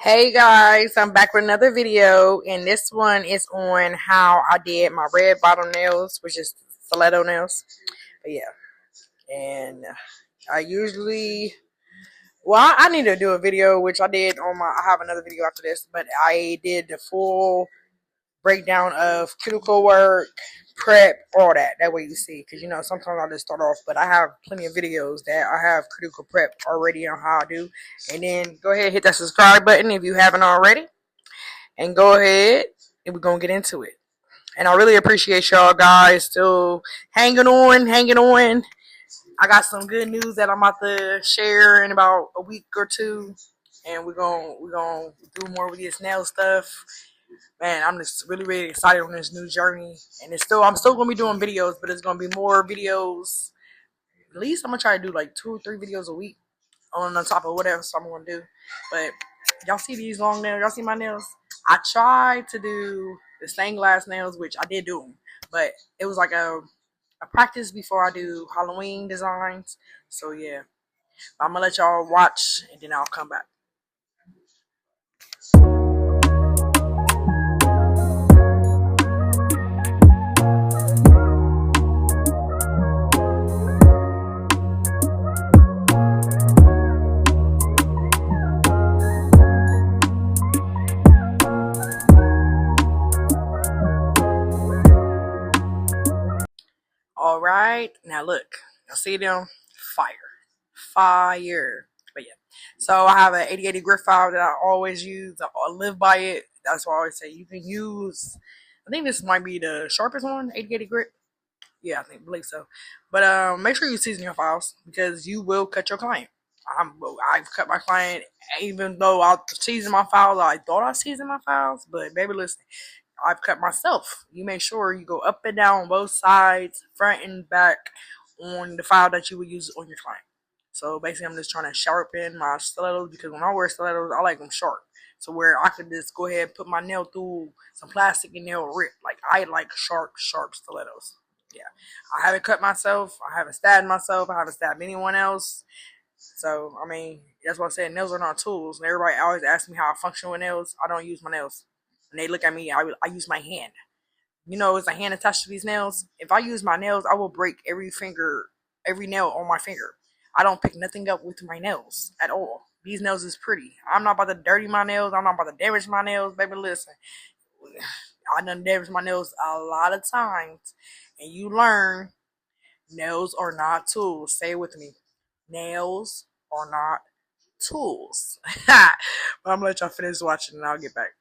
Hey guys, I'm back with another video, and this one is on how I did my red bottom nails, which is stiletto nails. But yeah, and I usually, I need to do a video, which I did on my. I have another video after this, but I did the full breakdown of cuticle work, prep, all that. That way you see, because sometimes I just start off, but I have plenty of videos that I have cuticle prep already on how I do. And then go ahead, hit that subscribe button if you haven't already, and go ahead and we're gonna get into it. And I really appreciate y'all guys still hanging on, hanging on. I got some good news that I'm about to share in about a week or two, and we're gonna do more with this nail stuff. Man, I'm just really really excited on this new journey, and I'm still gonna be doing videos, but it's gonna be more videos. At least I'm gonna try to do like 2 or 3 videos a week on top of whatever I'm gonna do. But y'all see these long nails? Y'all see my nails? I tried to do the stained glass nails, which I did do them, but it was like a practice before I do Halloween designs. So yeah, I'm gonna let y'all watch, and then I'll come back. All right, now look, y'all see them? Fire. But yeah, so I have an 8080 grit file that I always use. I live by it. That's why I always say you can use. I think this might be the sharpest one, 8080 grit. Yeah, believe so. But make sure you season your files, because you will cut your client. I've cut my client, even though I seasoned my files. I thought I seasoned my files, but baby, listen, I've cut myself. You make sure you go up and down on both sides, front and back, on the file that you would use on your client. So basically, I'm just trying to sharpen my stilettos, because when I wear stilettos, I like them sharp. So where I could just go ahead and put my nail through some plastic and nail rip. Like, I like sharp stilettos. Yeah, I haven't cut myself. I haven't stabbed myself. I haven't stabbed anyone else. So, I mean, that's what I said. Nails are not tools. And everybody always asks me how I function with nails. I don't use my nails. When they look at me, I use my hand. It's a hand attached to these nails. If I use my nails, I will break every nail on my finger. I don't pick nothing up with my nails at all. These nails is pretty. I'm not about to dirty my nails. I'm not about to damage my nails. Baby, listen. I done damaged my nails a lot of times. And you learn, nails are not tools. Say it with me. Nails are not tools. But I'm going to let y'all finish watching and I'll get back.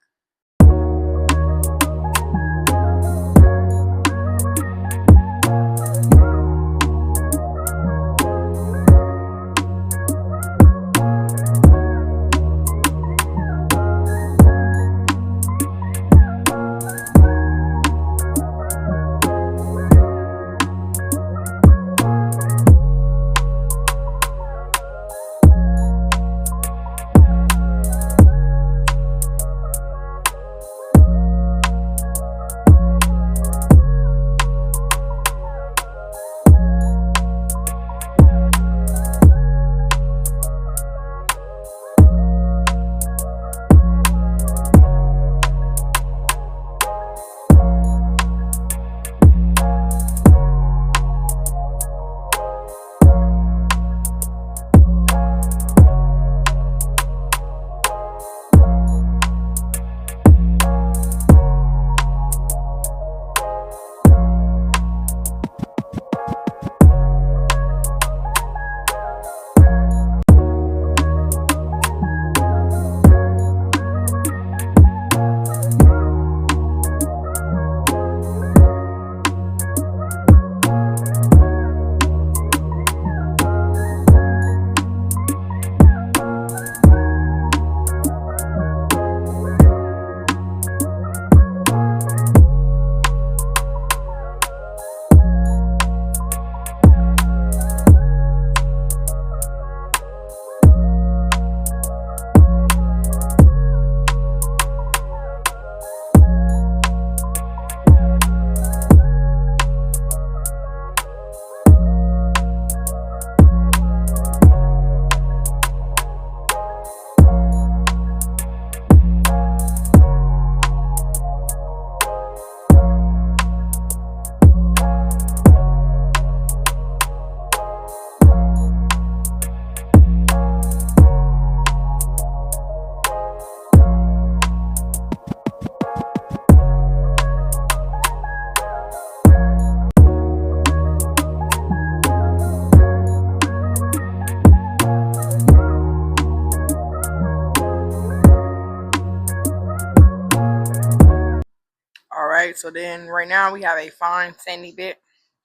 Alright, so then right now we have a fine sandy bit.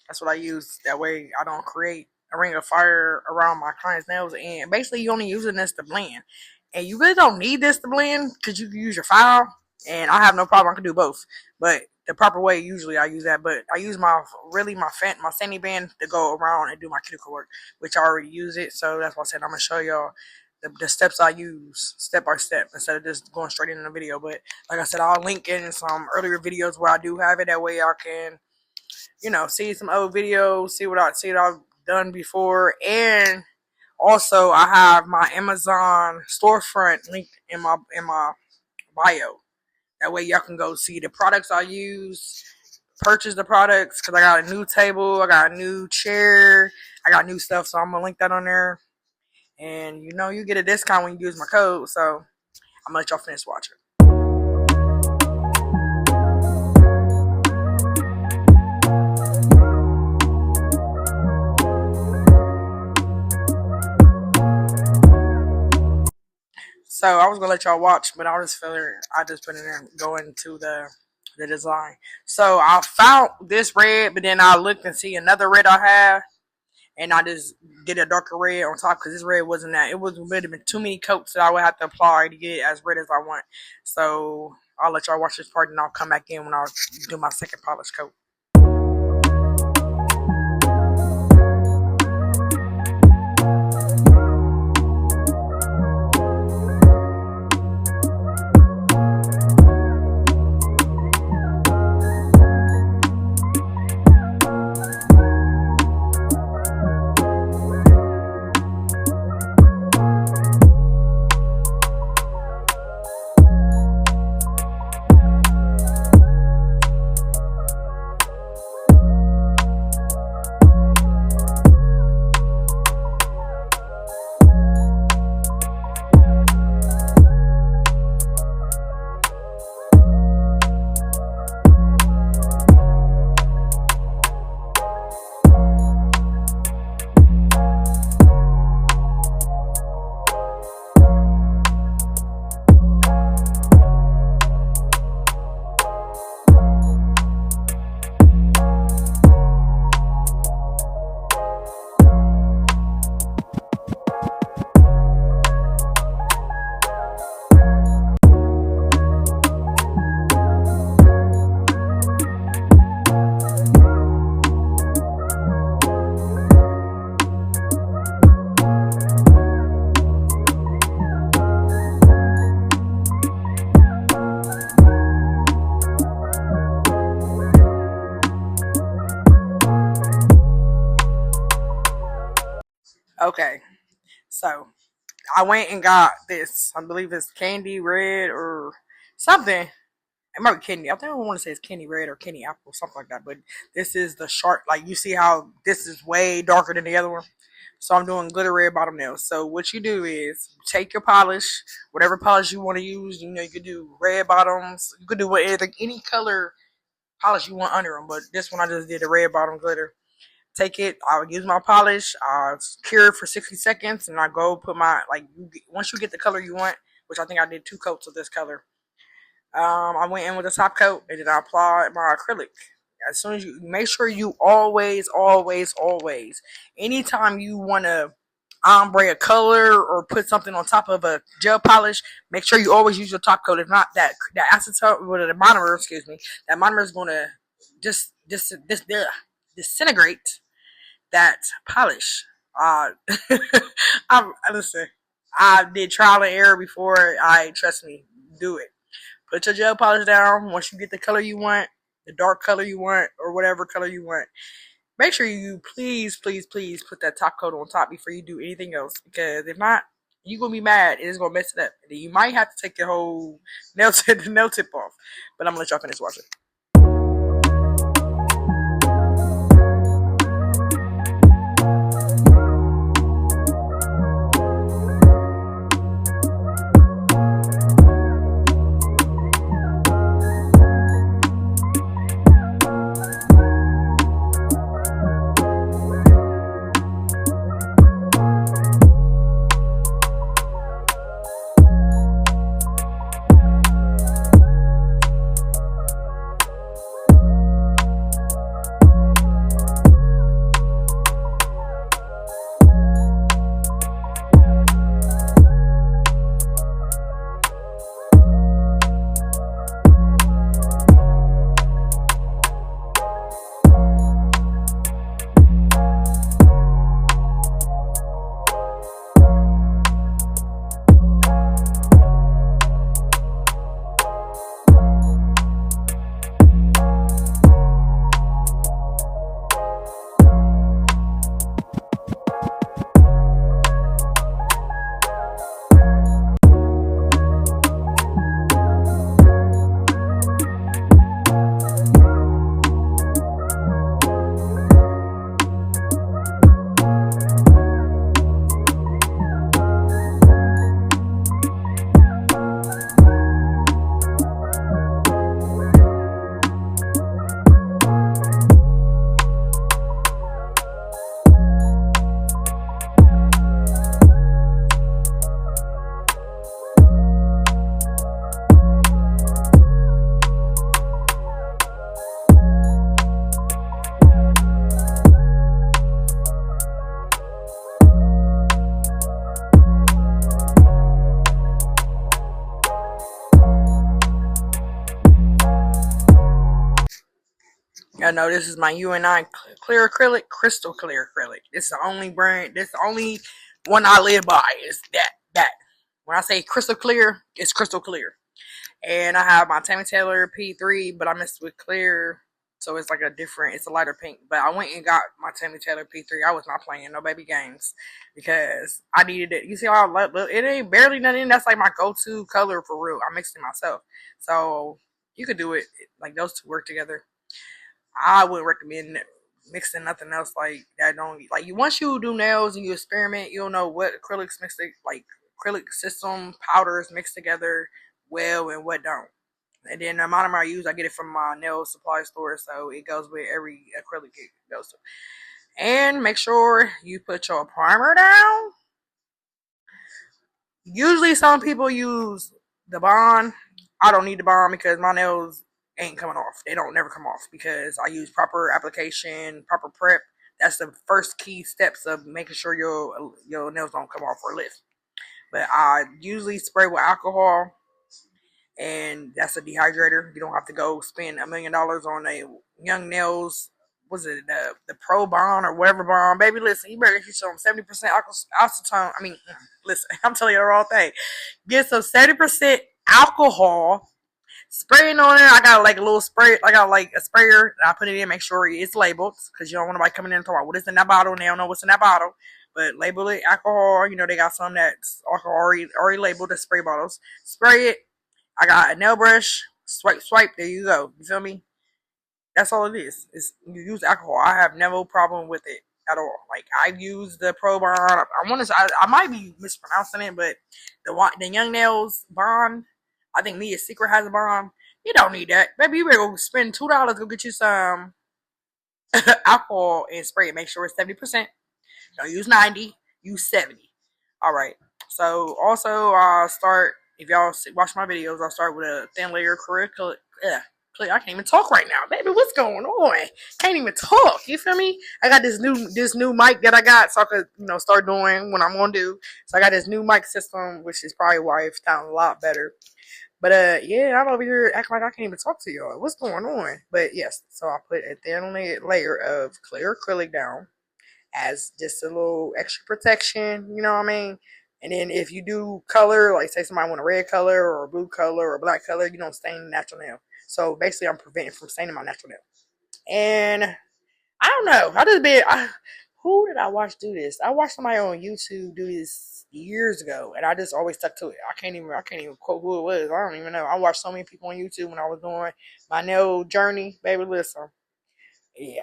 That's what I use. That way I don't create a ring of fire around my client's nails. And basically you only using this to blend. And you really don't need this to blend because you can use your file. And I have no problem. I can do both. But the proper way, usually I use that. But I use my sandy band to go around and do my cuticle work, which I already use it. So that's why I said I'm going to show y'all the steps I use step by step instead of just going straight into the video. But like I said, I'll link in some earlier videos where I do have it. That way I can, see some old videos, see what I've done before. And also I have my Amazon storefront linked in my bio. That way y'all can go see the products I use, purchase the products, because I got a new table, I got a new chair, I got new stuff, so I'm gonna link that on there. And you get a discount when you use my code, so I'm gonna let y'all finish watching. So I was gonna let y'all watch, but I just put it in going to the design. So I found this red, but then I looked and see another red I have, and I just did a darker red on top because this red wasn't that. It would have been too many coats that I would have to apply to get it as red as I want. So I'll let y'all watch this part, and I'll come back in when I do my second polish coat. Okay, so I went and got this. I believe it's candy red or something. It might be candy. I think I want to say it's candy red or candy apple, something like that. But this is the sharp. Like you see how this is way darker than the other one. So I'm doing glitter red bottom nails. So what you do is take your polish, whatever polish you want to use. You could do red bottoms. You could do any color polish you want under them. But this one I just did a red bottom glitter. Take it, I'll use my polish, I'll cure it for 60 seconds, and I go put my, once you get the color you want, which I think I did 2 coats of this color, I went in with a top coat, and then I applied my acrylic. As soon as you, make sure you always, anytime you want to ombre a color or put something on top of a gel polish, make sure you always use your top coat. If not, that acetone, the monomer, that monomer is going to disintegrate that polish. Listen, I did trial and error before. Trust me, do it. Put your gel polish down. Once you get the color you want, the dark color you want, or whatever color you want, make sure you please put that top coat on top before you do anything else. Because if not, you're gonna be mad. It's gonna mess it up. And then you might have to take your whole nail tip off. But I'm gonna let y'all finish watching. I know this is my UNI clear acrylic, crystal clear acrylic. This is the only brand. This is the only one I live by. Is that. When I say crystal clear, it's crystal clear. And I have my Tammy Taylor P3, but I mixed with clear, so it's like a different. It's a lighter pink. But I went and got my Tammy Taylor P3. I was not playing no baby games because I needed it. You see how it ain't barely nothing. That's like my go-to color for real. I mixed it myself, so you could do it. Like those two work together. I would recommend mixing nothing else like that. Don't like you once you do nails and you experiment, you'll know what acrylics mix like acrylic system powders mix together well and what don't. And then the amount I use, I get it from my nail supply store, so it goes with every acrylic it goes to. And make sure you put your primer down. Usually some people use the bond. I don't need the bond because my nails ain't coming off. They don't never come off because I use proper application, proper prep. That's the first key steps of making sure your nails don't come off or lift. But I usually spray with alcohol, and that's a dehydrator. You don't have to go spend $1 million on a young nails. Was it the Pro Bond or whatever bond? Baby, listen, you better get some 70% acetone. I mean, listen, I'm telling you the wrong thing. Get some 70% alcohol. Spraying on it, I got like a little spray. I got like a sprayer. I put it in, make sure it's labeled because you don't want nobody coming in and talking about what is in that bottle. And they don't know what's in that bottle, but label it alcohol. You know they got some that's alcohol already labeled as spray bottles. Spray it. I got a nail brush. Swipe. There you go. You feel me? That's all it is. Is you use alcohol. I have no problem with it at all. Like I've used the Pro Bond. I might be mispronouncing it, but the Young Nails Bond. I think Mia's Secret has a bond. You don't need that. Baby, you better go spend $2, go get you some alcohol and spray it. Make sure it's 70%. Don't use 90. Use 70. All right. So, also, if y'all watch my videos, I'll start with a thin layer acrylic. I can't even talk right now. Baby, what's going on? Can't even talk. You feel me? I got this new mic that I got so I could, start doing what I'm going to do. So, I got this new mic system, which is probably why it sounds a lot better. But yeah, I'm over here acting like I can't even talk to y'all. What's going on? But yes, so I put a thin layer of clear acrylic down as just a little extra protection, you know what I mean? And then if you do color, like say somebody want a red color or a blue color or a black color, you don't stain the natural nail. So basically I'm preventing from staining my natural nail. And I don't know. Who did I watch do this? I watched somebody on YouTube do this years ago, and I just always stuck to it. I can't even quote who it was. I don't even know. I watched so many people on YouTube when I was doing my nail journey. Baby, listen. Yeah.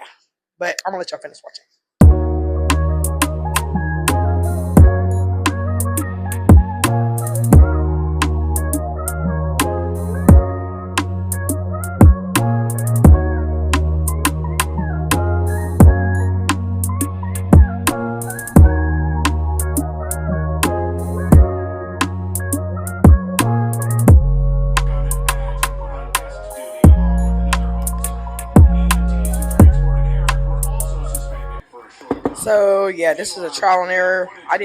But I'm gonna let y'all finish watching. So yeah, this is a trial and error. I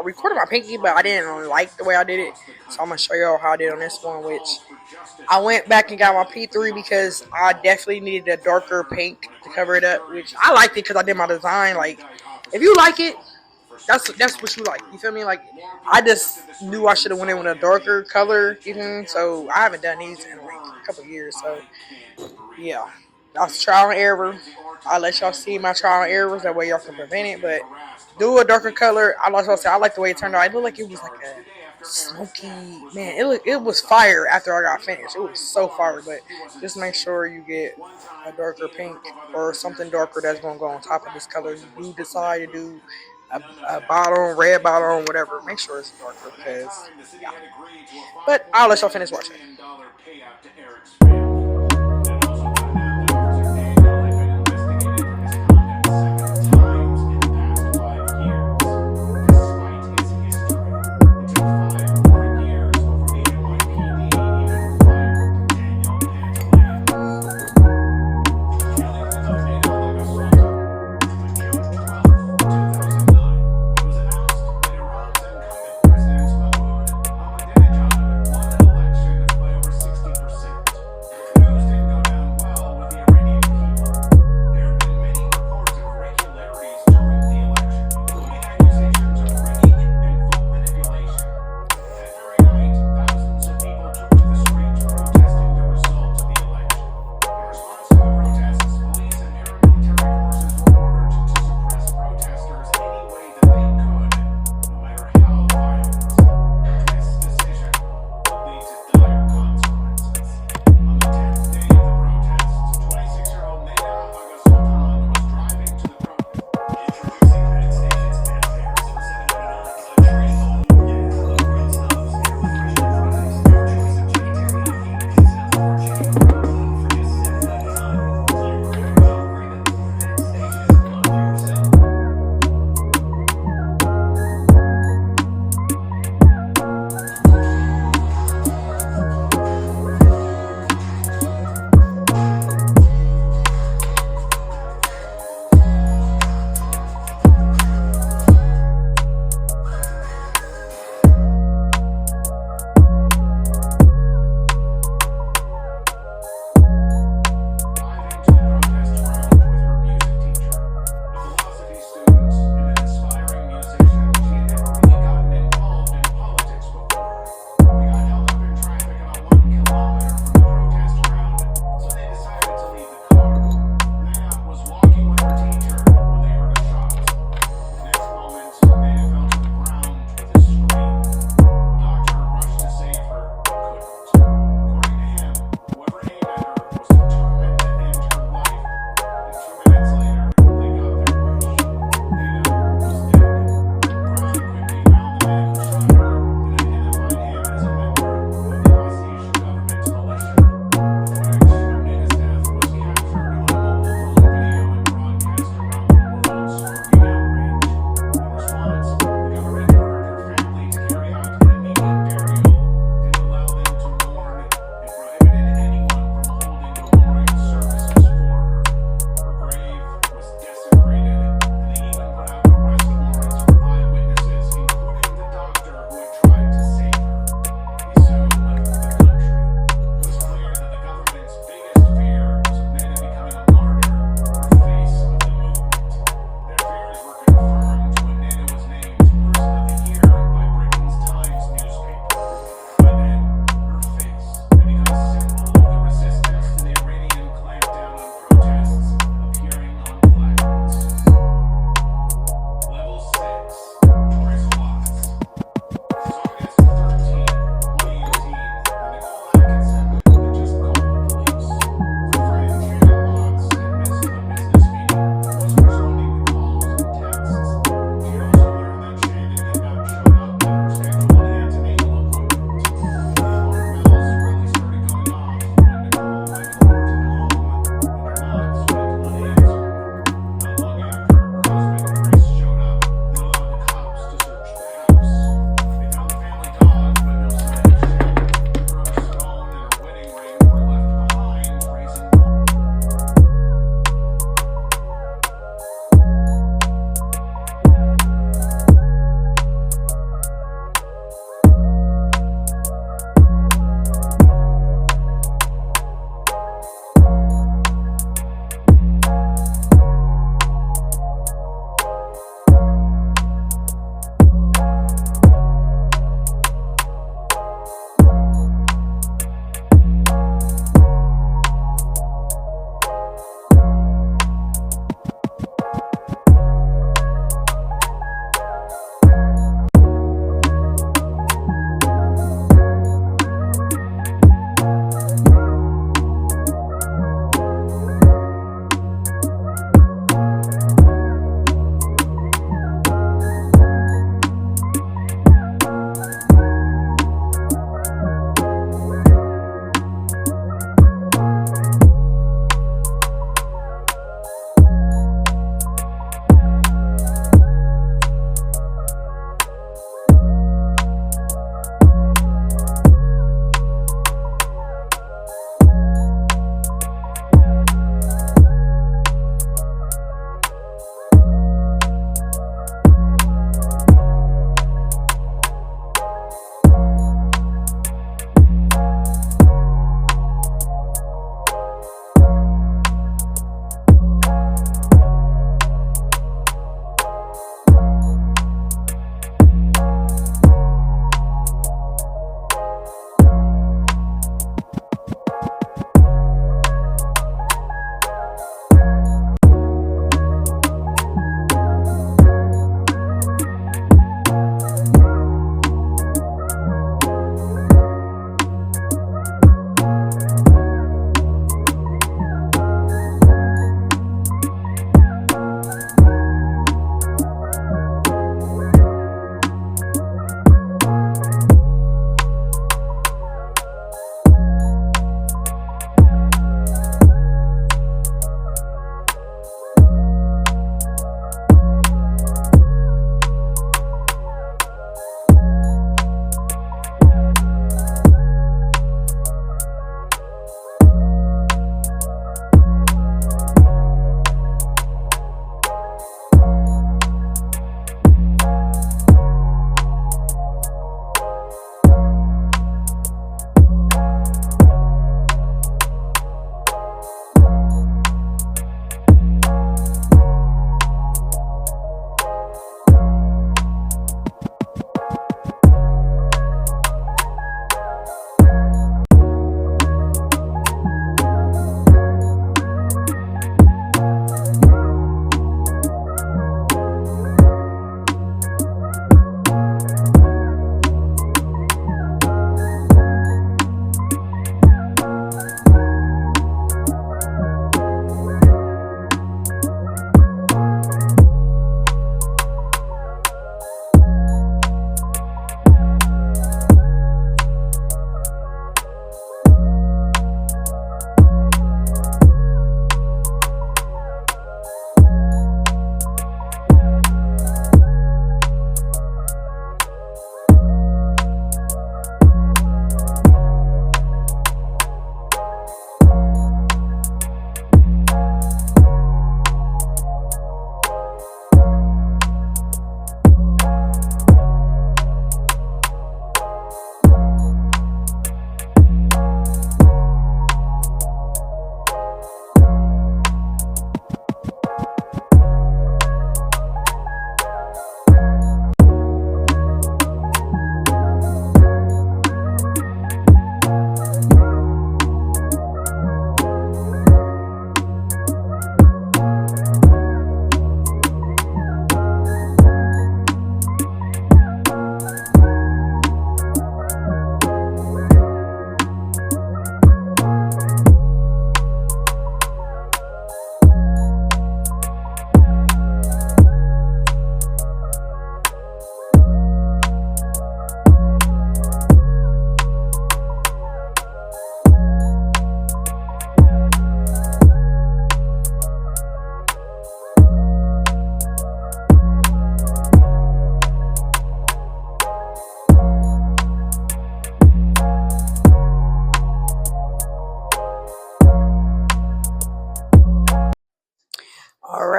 recorded my pinky, but I didn't like the way I did it. So I'm gonna show y'all how I did on this one, which I went back and got my P3 because I definitely needed a darker pink to cover it up, which I liked it because I did my design. Like, if you like it, that's what you like. You feel me? Like, I just knew I should have went in with a darker color. So I haven't done these in like a couple years. So yeah, that's trial and error. I'll let y'all see my trial and errors. That way y'all can prevent it. But do a darker color. I like the way it turned out. It looked like it was like a smoky, man. It was fire after I got finished. It was so fire. But just make sure you get a darker pink or something darker that's gonna go on top of this color. You do decide to do a bottom, red bottom, whatever. Make sure it's darker because yeah. But I'll let y'all finish watching.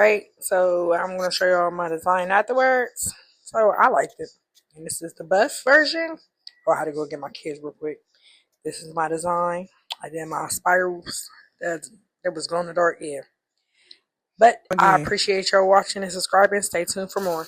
right? So I'm gonna show y'all my design afterwards. So I liked it, and this is the best version. Oh, I had to go get my kids real quick. This is my design. I did my spirals that was glow in the dark. Yeah. But I Again. appreciate y'all watching and subscribing. Stay tuned for more.